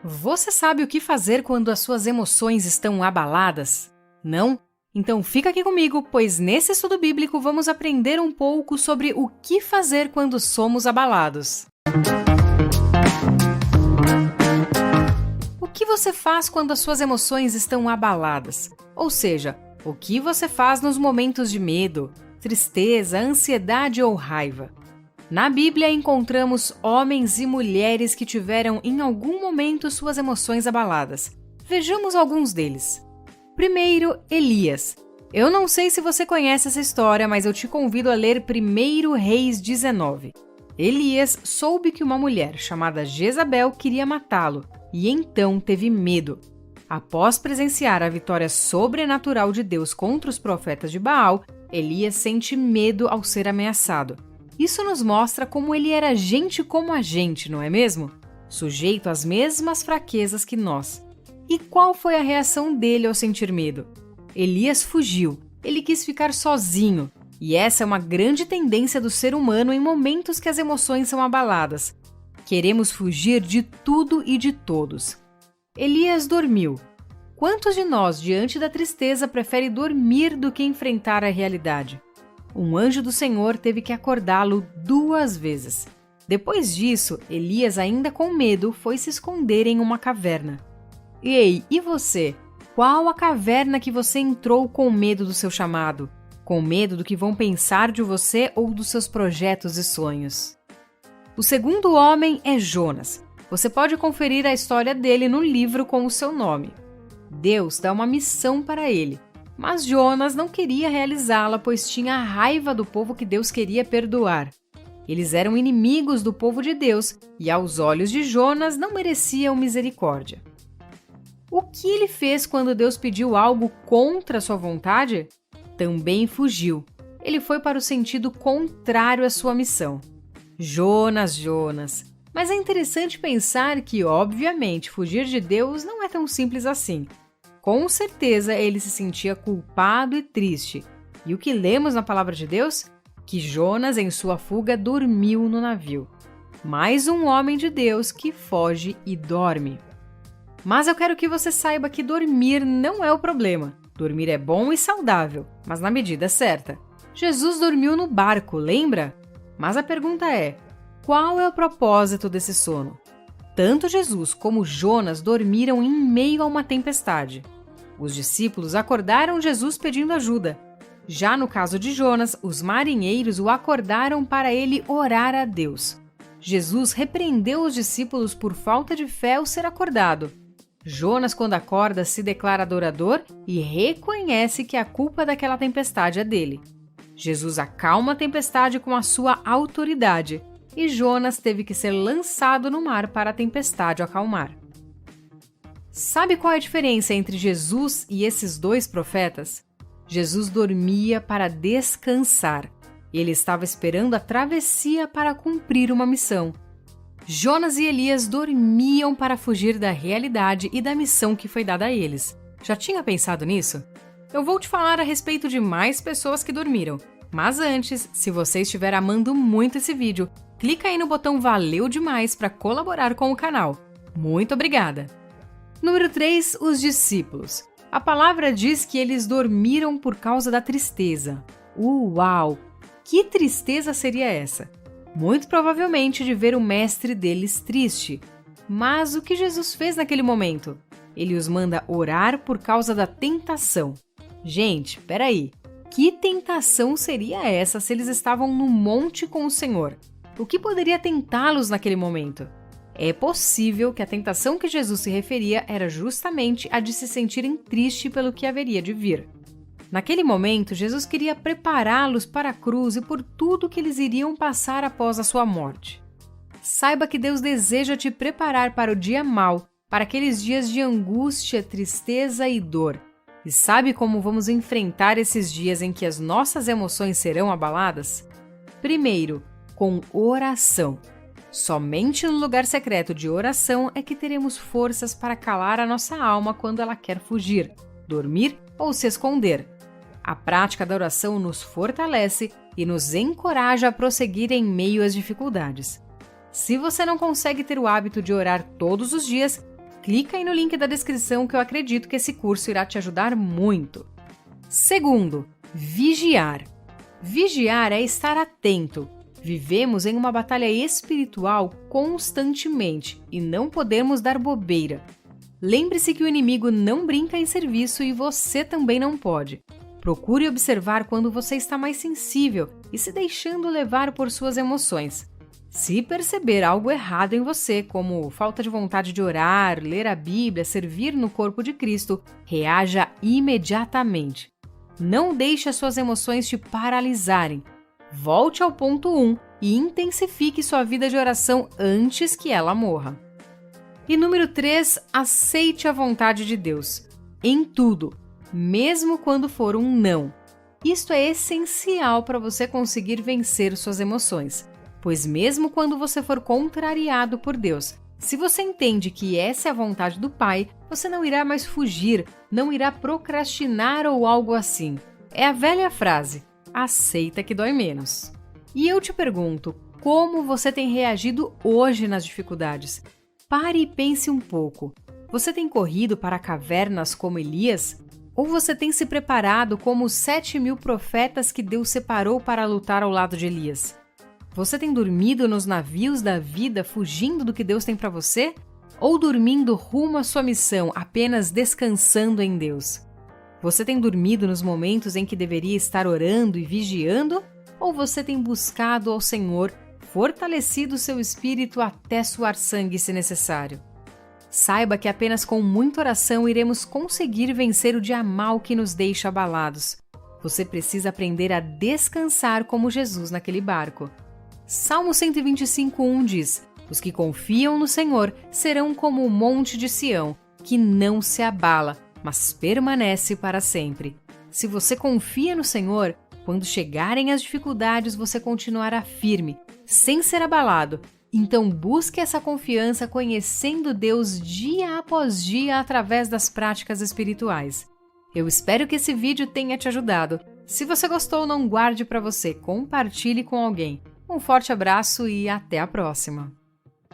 Você sabe o que fazer quando as suas emoções estão abaladas? Não? Então fica aqui comigo, pois nesse estudo bíblico vamos aprender um pouco sobre o que fazer quando somos abalados. O que você faz quando as suas emoções estão abaladas? Ou seja, o que você faz nos momentos de medo, tristeza, ansiedade ou raiva? Na Bíblia encontramos homens e mulheres que tiveram em algum momento suas emoções abaladas. Vejamos alguns deles. Primeiro, Elias. Eu não sei se você conhece essa história, mas eu te convido a ler 1 Reis 19. Elias soube que uma mulher chamada Jezabel queria matá-lo e então teve medo. Após presenciar a vitória sobrenatural de Deus contra os profetas de Baal, Elias sente medo ao ser ameaçado. Isso nos mostra como ele era gente como a gente, não é mesmo? Sujeito às mesmas fraquezas que nós. E qual foi a reação dele ao sentir medo? Elias fugiu. Ele quis ficar sozinho. E essa é uma grande tendência do ser humano em momentos que as emoções são abaladas. Queremos fugir de tudo e de todos. Elias dormiu. Quantos de nós, diante da tristeza, prefere dormir do que enfrentar a realidade? Um anjo do Senhor teve que acordá-lo 2 vezes. Depois disso, Elias, ainda com medo, foi se esconder em uma caverna. Ei, e você? Qual a caverna que você entrou com medo do seu chamado? Com medo do que vão pensar de você ou dos seus projetos e sonhos? O segundo homem é Jonas. Você pode conferir a história dele no livro com o seu nome. Deus dá uma missão para ele. Mas Jonas não queria realizá-la, pois tinha raiva do povo que Deus queria perdoar. Eles eram inimigos do povo de Deus e, aos olhos de Jonas, não mereciam misericórdia. O que ele fez quando Deus pediu algo contra sua vontade? Também fugiu. Ele foi para o sentido contrário à sua missão. Jonas. Mas é interessante pensar que, obviamente, fugir de Deus não é tão simples assim. Com certeza ele se sentia culpado e triste. E o que lemos na palavra de Deus? Que Jonas, em sua fuga, dormiu no navio. Mais um homem de Deus que foge e dorme. Mas eu quero que você saiba que dormir não é o problema. Dormir é bom e saudável, mas na medida certa. Jesus dormiu no barco, lembra? Mas a pergunta é, qual é o propósito desse sono? Tanto Jesus como Jonas dormiram em meio a uma tempestade. Os discípulos acordaram Jesus pedindo ajuda. Já no caso de Jonas, os marinheiros o acordaram para ele orar a Deus. Jesus repreendeu os discípulos por falta de fé ao ser acordado. Jonas, quando acorda, se declara adorador e reconhece que a culpa daquela tempestade é dele. Jesus acalma a tempestade com a sua autoridade e Jonas teve que ser lançado no mar para a tempestade acalmar. Sabe qual é a diferença entre Jesus e esses 2 profetas? Jesus dormia para descansar. Ele estava esperando a travessia para cumprir uma missão. Jonas e Elias dormiam para fugir da realidade e da missão que foi dada a eles. Já tinha pensado nisso? Eu vou te falar a respeito de mais pessoas que dormiram. Mas antes, se você estiver amando muito esse vídeo, clica aí no botão Valeu Demais para colaborar com o canal. Muito obrigada! Número 3, os discípulos. A palavra diz que eles dormiram por causa da tristeza. Uau! Que tristeza seria essa? Muito provavelmente de ver o mestre deles triste. Mas o que Jesus fez naquele momento? Ele os manda orar por causa da tentação. Gente, peraí. Que tentação seria essa se eles estavam no monte com o Senhor? O que poderia tentá-los naquele momento? É possível que a tentação que Jesus se referia era justamente a de se sentirem tristes pelo que haveria de vir. Naquele momento, Jesus queria prepará-los para a cruz e por tudo que eles iriam passar após a sua morte. Saiba que Deus deseja te preparar para o dia mau, para aqueles dias de angústia, tristeza e dor. E sabe como vamos enfrentar esses dias em que as nossas emoções serão abaladas? Primeiro, com oração. Somente no lugar secreto de oração é que teremos forças para calar a nossa alma quando ela quer fugir, dormir ou se esconder. A prática da oração nos fortalece e nos encoraja a prosseguir em meio às dificuldades. Se você não consegue ter o hábito de orar todos os dias, Clica aí no link da descrição que eu acredito que esse curso irá te ajudar muito. Segundo, vigiar. Vigiar é estar atento. Vivemos em uma batalha espiritual constantemente e não podemos dar bobeira. Lembre-se que o inimigo não brinca em serviço e você também não pode. Procure observar quando você está mais sensível e se deixando levar por suas emoções. Se perceber algo errado em você, como falta de vontade de orar, ler a Bíblia, servir no corpo de Cristo, reaja imediatamente. Não deixe as suas emoções te paralisarem. Volte ao ponto 1 e intensifique sua vida de oração antes que ela morra. E número 3, aceite a vontade de Deus. Em tudo, mesmo quando for um não. Isto é essencial para você conseguir vencer suas emoções. Pois mesmo quando você for contrariado por Deus, se você entende que essa é a vontade do Pai, você não irá mais fugir, não irá procrastinar ou algo assim. É a velha frase, aceita que dói menos. E eu te pergunto, como você tem reagido hoje nas dificuldades? Pare e pense um pouco. Você tem corrido para cavernas como Elias? Ou você tem se preparado como os 7.000 profetas que Deus separou para lutar ao lado de Elias? Você tem dormido nos navios da vida fugindo do que Deus tem para você? Ou dormindo rumo à sua missão, apenas descansando em Deus? Você tem dormido nos momentos em que deveria estar orando e vigiando? Ou você tem buscado ao Senhor, fortalecido seu espírito até suar sangue se necessário? Saiba que apenas com muita oração iremos conseguir vencer o dia mau que nos deixa abalados. Você precisa aprender a descansar como Jesus naquele barco. Salmo 125:1 diz: os que confiam no Senhor serão como o monte de Sião, que não se abala, mas permanece para sempre. Se você confia no Senhor, quando chegarem as dificuldades você continuará firme, sem ser abalado. Então busque essa confiança conhecendo Deus dia após dia através das práticas espirituais. Eu espero que esse vídeo tenha te ajudado. Se você gostou, não guarde para você, compartilhe com alguém. Um forte abraço e até a próxima!